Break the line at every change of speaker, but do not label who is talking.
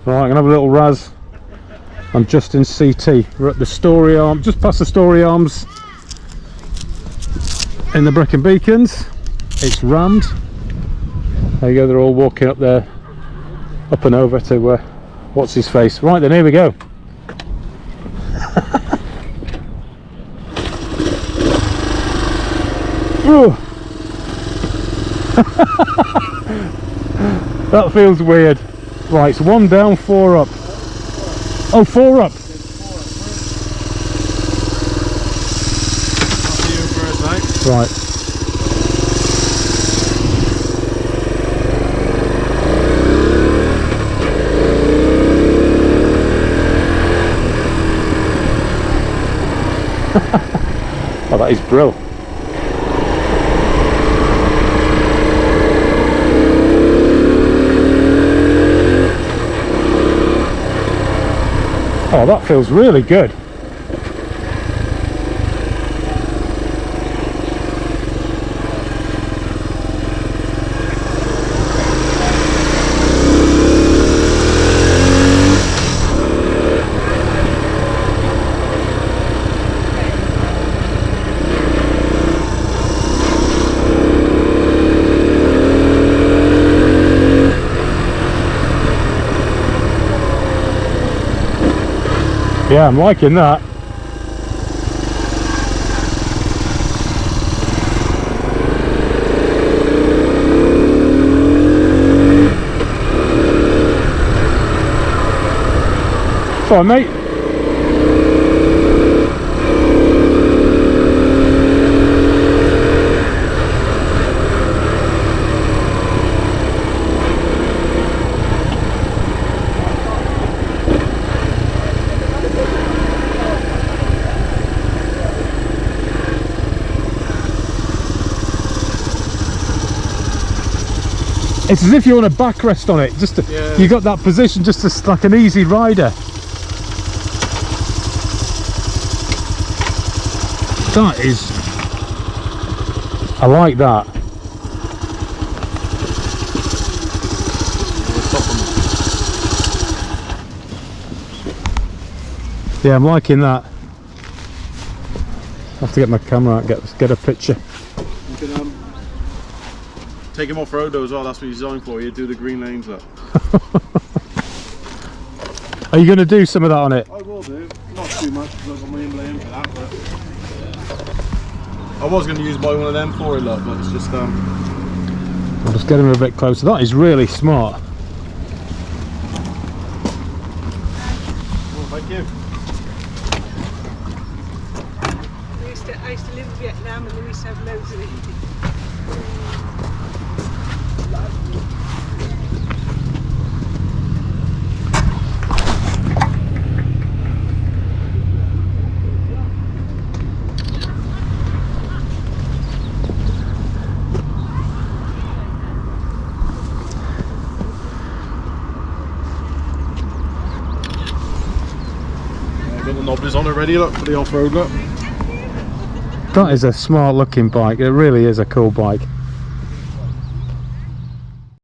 Right, I'm gonna have a little razz on Justin's CT. We're at the Story Arm, just past the Story Arms in the Brecon Beacons. It's rammed. There you go, they're all walking up there, up and over to what's his face. Right then, here we go. That feels weird. Right, it's 1 down, 4 up. Oh, 4 up. Right. Oh, that is brilliant. Oh, that feels really good. Yeah, I'm liking that. Fine, mate. It's as if you're on a backrest on it. Just to, yeah. You got that position just as like an easy rider. That is, I like that. Yeah, I'm liking that. I have to get my camera out and get a picture.
You can take him off road though as well. That's what he's designed for. You do the green lanes up.
Are you going to do some of that on it?
I will do. Not too much because I've got my in for that. But I was going to use one of them for it, look, but it's just
I'll just get him a bit closer. That is really smart.
Well, thank you.
I used to live in Vietnam and we used to have loads of it.
Got the knobbers on already, look, for the off-road look.
That is a smart looking bike. It really is a cool bike.